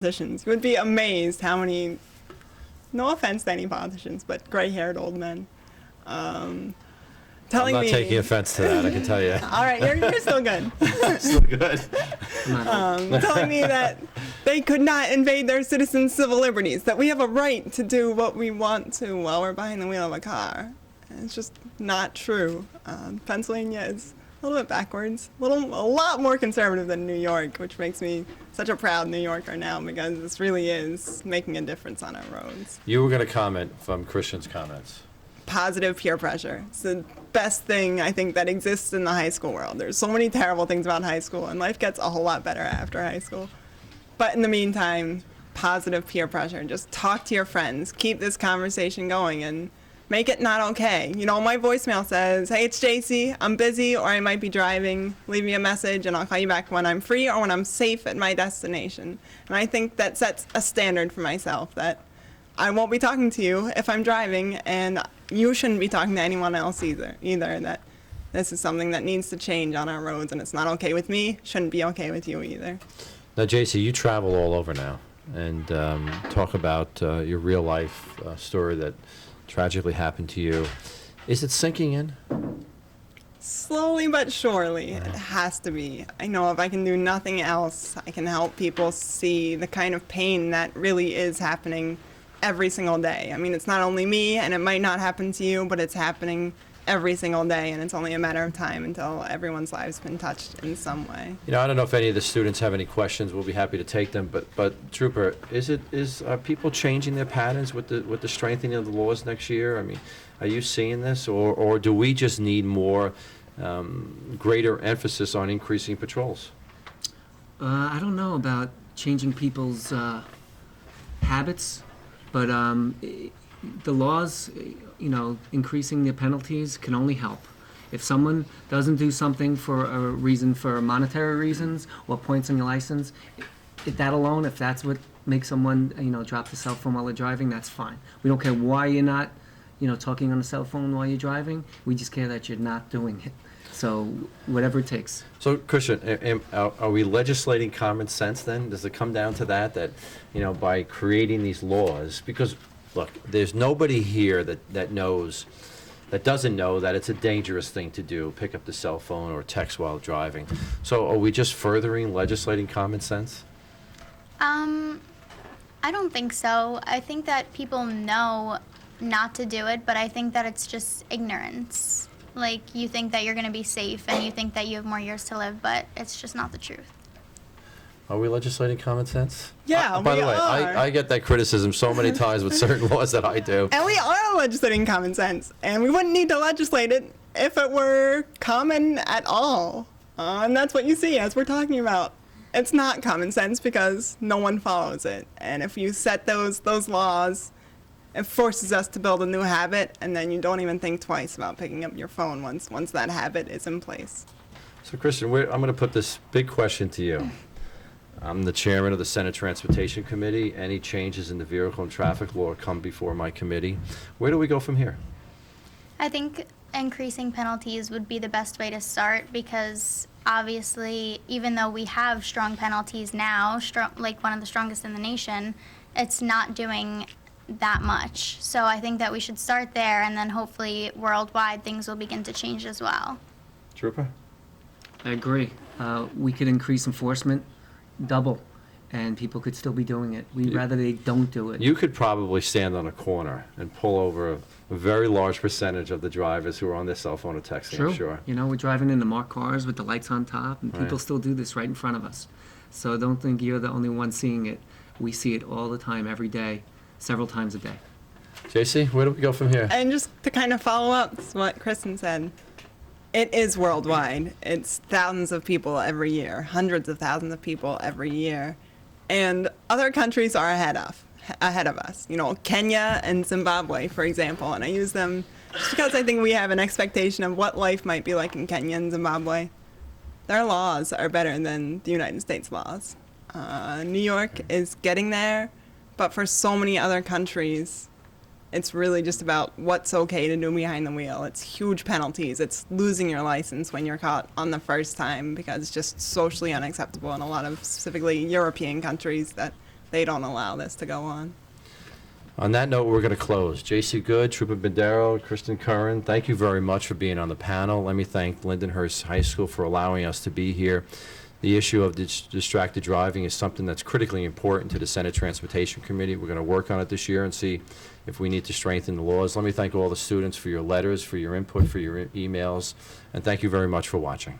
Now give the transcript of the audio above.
politicians. You would be amazed how many, no offense to any politicians, but gray-haired old men I'm telling not me. taking offense to that, I can tell you. All right, you're still good. Still good. Telling me that they could not invade their citizens' civil liberties, that we have a right to do what we want to while we're behind the wheel of a car. And it's just not true. Pennsylvania is a little bit backwards, a lot more conservative than New York, which makes me such a proud New Yorker now because this really is making a difference on our roads. You were going to comment from Christian's comments. Positive peer pressure. It's the best thing I think that exists in the high school world. There's so many terrible things about high school, and life gets a whole lot better after high school. But in the meantime, positive peer pressure. Just talk to your friends. Keep this conversation going and make it not okay. You know, my voicemail says, hey, it's JC, I'm busy, or I might be driving. Leave me a message and I'll call you back when I'm free or when I'm safe at my destination. And I think that sets a standard for myself that I won't be talking to you if I'm driving, and you shouldn't be talking to anyone else either, that this is something that needs to change on our roads, and it's not okay with me, shouldn't be okay with you either. Now, JC, you travel all over now, and talk about your real life story that tragically happened to you. Is it sinking in? Slowly but surely, it has to be. I know if I can do nothing else, I can help people see the kind of pain that really is happening every single day. I mean, it's not only me, and it might not happen to you, but it's happening every single day, and it's only a matter of time until everyone's lives been touched in some way. You know, I don't know if any of the students have any questions. We'll be happy to take them. But Trooper, are people changing their patterns with the strengthening of the laws next year? I mean, are you seeing this, or do we just need more greater emphasis on increasing patrols? I don't know about changing people's habits, but the laws, increasing the penalties can only help. If someone doesn't do something for a reason, for monetary reasons or points on your license, that alone, if that's what makes someone, drop the cell phone while they're driving, that's fine. We don't care why you're not, talking on the cell phone while you're driving. We just care that you're not doing it. So whatever it takes. So, Christian, are we legislating common sense then? Does it come down to that, by creating these laws? Because, look, there's nobody here that doesn't know that it's a dangerous thing to do, pick up the cell phone or text while driving. So are we just furthering legislating common sense? I don't think so. I think that people know not to do it, but I think that it's just ignorance. Like, you think that you're going to be safe and you think that you have more years to live, but it's just not the truth. Are we legislating common sense? Yeah, by we the way, are. I get that criticism so many times with certain laws that I do. And we are legislating common sense, and we wouldn't need to legislate it if it were common at all. And that's what you see as we're talking about. It's not common sense because no one follows it. And if you set those laws, it forces us to build a new habit, and then you don't even think twice about picking up your phone once that habit is in place. So, Christian, I'm going to put this big question to you. I'm the chairman of the Senate Transportation Committee. Any changes in the vehicle and traffic law come before my committee. Where do we go from here? I think increasing penalties would be the best way to start because obviously, even though we have strong penalties now, like one of the strongest in the nation, it's not doing that much. So I think that we should start there, and then hopefully worldwide things will begin to change as well. Trooper? I agree. We could increase enforcement double, and people could still be doing it. We'd rather they don't do it. You could probably stand on a corner and pull over a very large percentage of the drivers who are on their cell phone or texting, True. I'm sure. We're driving in the marked cars with the lights on top, and people Right. still do this right in front of us. So don't think you're the only one seeing it. We see it all the time, every day, several times a day. JC, where do we go from here? And just to kind of follow up what Kristen said, it is worldwide. It's thousands of people every year, hundreds of thousands of people every year. And other countries are ahead of us. Kenya and Zimbabwe, for example. And I use them just because I think we have an expectation of what life might be like in Kenya and Zimbabwe. Their laws are better than the United States laws. New York is getting there, but for so many other countries, it's really just about what's okay to do behind the wheel. It's huge penalties. It's losing your license when you're caught on the first time because it's just socially unacceptable in a lot of specifically European countries that they don't allow this to go on. On that note, we're going to close. J.C. Good, Trooper Bandero, Kristen Curran, thank you very much for being on the panel. Let me thank Lindenhurst High School for allowing us to be here. The issue of distracted driving is something that's critically important to the Senate Transportation Committee. We're going to work on it this year and see if we need to strengthen the laws. Let me thank all the students for your letters, for your input, for your emails, and thank you very much for watching.